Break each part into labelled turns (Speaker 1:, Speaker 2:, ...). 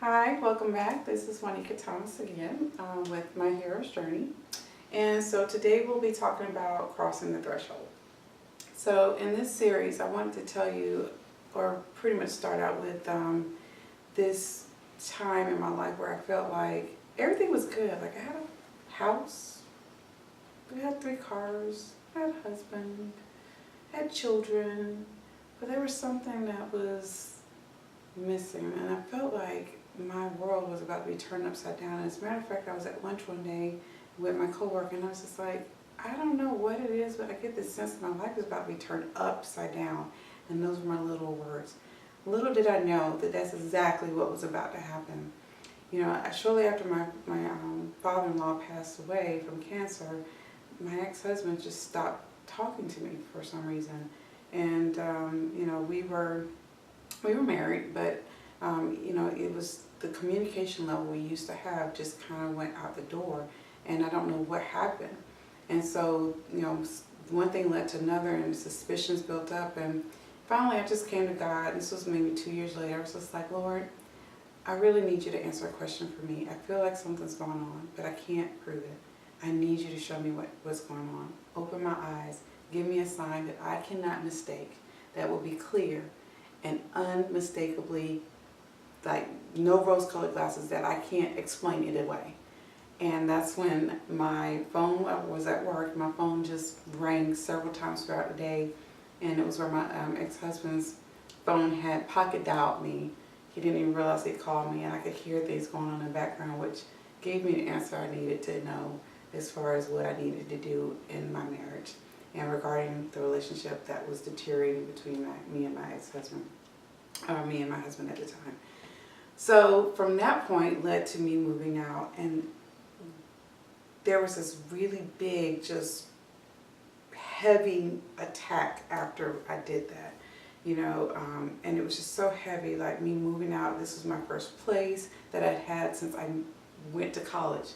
Speaker 1: Hi, welcome back. This is Juanica Thomas again with My Hero's Journey. And so today we'll be talking about crossing the threshold. So in this series, I wanted to tell you, or pretty much start out with this time in my life where I felt like everything was good. Like I had a house, we had 3 cars, I had a husband, I had children, but there was something that was missing, and I felt like my world was about to be turned upside down. And as a matter of fact, I was at lunch one day with my coworker, and I was just like, I don't know what it is, but I get this sense that my life is about to be turned upside down. And those were my little words. Little did I know that that's exactly what was about to happen. You know, shortly after my father-in-law passed away from cancer, my ex-husband just stopped talking to me for some reason. And you know, we were married, but you know, it was the communication level we used to have just kind of went out the door, and I don't know what happened. And so, you know, one thing led to another, and suspicions built up, and finally I just came to God. This was maybe 2 years later. I was just like, Lord, I really need you to answer a question for me. I feel like something's going on, but I can't prove it. I need you to show me what's going on. Open my eyes. Give me a sign that I cannot mistake, that will be clear and unmistakably, like no rose-colored glasses, that I can't explain it away. And that's when my phone, I was at work, my phone just rang several times throughout the day, and it was where my ex-husband's phone had pocket dialed me. He didn't even realize he'd called me, and I could hear things going on in the background, which gave me the answer I needed to know as far as what I needed to do in my marriage and regarding the relationship that was deteriorating between me and my ex-husband, or me and my husband at the time. So from that point led to me moving out, and there was this really big, just heavy attack after I did that, you know, and it was just so heavy, like me moving out. This was my first place that I'd had since I went to college.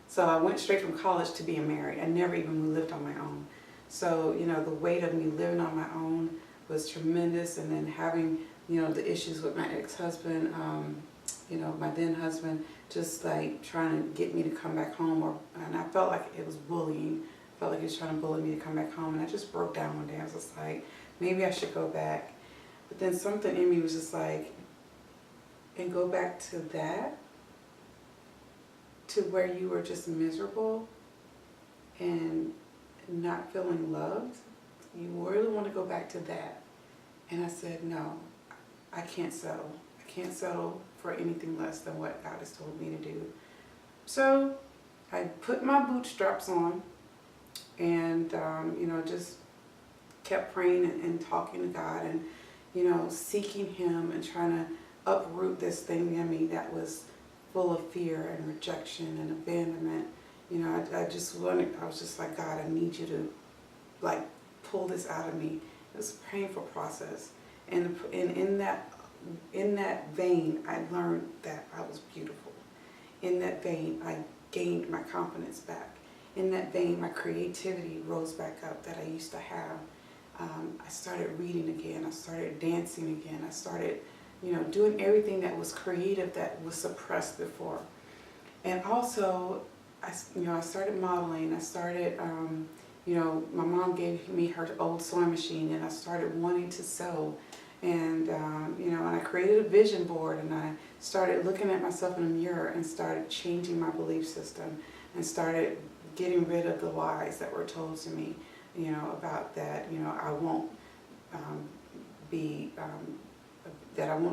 Speaker 1: So I went straight from college to being married. I never even lived on my own. So, you know, the weight of me living on my own was tremendous, and then having, you know, the issues with my ex-husband, you know, my then husband, just like trying to get me to come back home, and I felt like it was bullying. I felt like he was trying to bully me to come back home, and I just broke down one day. I was just like, maybe I should go back. But then something in me was just like, and go back to that, to where you were just miserable and not feeling loved. You really want to go back to that? And I said, no, I can't settle. I can't settle for anything less than what God has told me to do. So I put my bootstraps on, and you know, just kept praying and talking to God, and you know, seeking Him and trying to uproot this thing in me that was full of fear and rejection and abandonment. You know, I was just like, God, I need you to like pull this out of me. It was a painful process, and in that vein, I learned that I was beautiful. In that vein, I gained my confidence back. In that vein, my creativity rose back up that I used to have. I started reading again. I started dancing again. I started, you know, doing everything that was creative that was suppressed before. And also, I started modeling. I started, you know, my mom gave me her old sewing machine, and I started wanting to sew. And, you know, and I created a vision board, and I started looking at myself in a mirror and started changing my belief system and started getting rid of the lies that were told to me, you know, about that, you know, I won't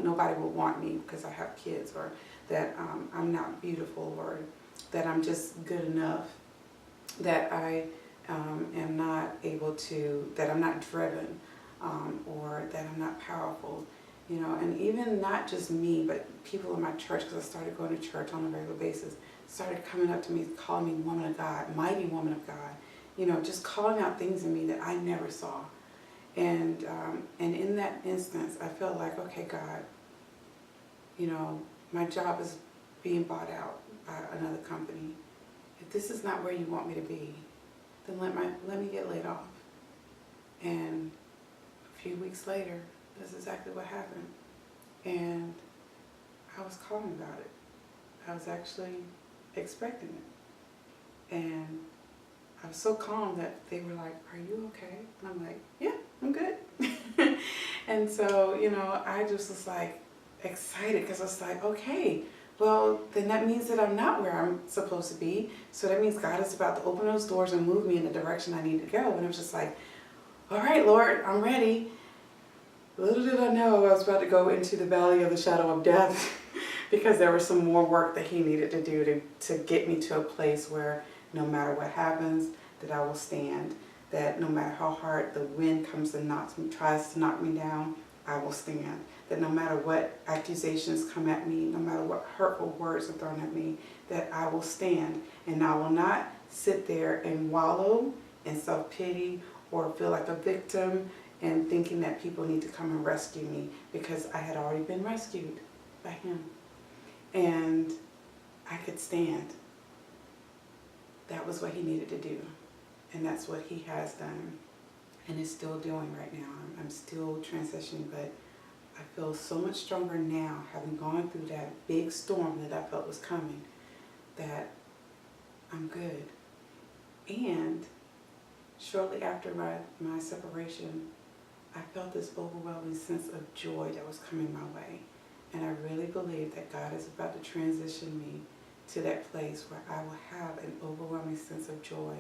Speaker 1: nobody will want me because I have kids, or that I'm not beautiful, or that I'm just good enough, that I am not able to, that I'm not driven, or that I'm not powerful, you know. And even not just me, but people in my church, because I started going to church on a regular basis, started coming up to me, calling me woman of God, mighty woman of God, you know, just calling out things in me that I never saw. And in that instance, I felt like, okay, God, you know, my job is being bought out by another company. If this is not where you want me to be, then let me get laid off. And a few weeks later, that's exactly what happened. And I was calm about it. I was actually expecting it. And I was so calm that they were like, "Are you okay?" And I'm like, "Yeah, I'm good." And so, I just was like excited because I was like, okay, well, then that means that I'm not where I'm supposed to be. So that means God is about to open those doors and move me in the direction I need to go. And I was just like, all right, Lord, I'm ready. Little did I know I was about to go into the valley of the shadow of death because there was some more work that he needed to do to get me to a place where no matter what happens, that I will stand. That no matter how hard the wind comes and tries to knock me down, I will stand. That no matter what accusations come at me, no matter what hurtful words are thrown at me, that I will stand. And I will not sit there and wallow in self-pity or feel like a victim and thinking that people need to come and rescue me, because I had already been rescued by him. And I could stand. That was what he needed to do. And that's what he has done and is still doing right now. I'm still transitioning, but I feel so much stronger now, having gone through that big storm that I felt was coming, that I'm good. And shortly after my separation, I felt this overwhelming sense of joy that was coming my way. And I really believe that God is about to transition me to that place where I will have an overwhelming sense of joy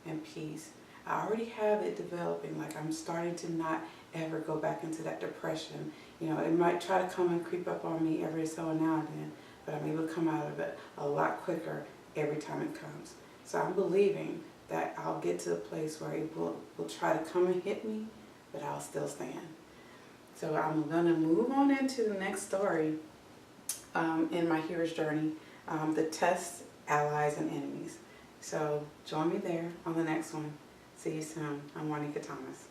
Speaker 1: and peace. I already have it developing, like I'm starting to not ever go back into that depression. It might try to come and creep up on me every so now and then, but I'm able to come out of it a lot quicker every time it comes. So I'm believing that I'll get to a place where it will try to come and hit me, but I'll still stand. So I'm going to move on into the next story in my hero's journey, the tests, allies, and enemies. So join me there on the next one. See you soon. I'm Juanica Thomas.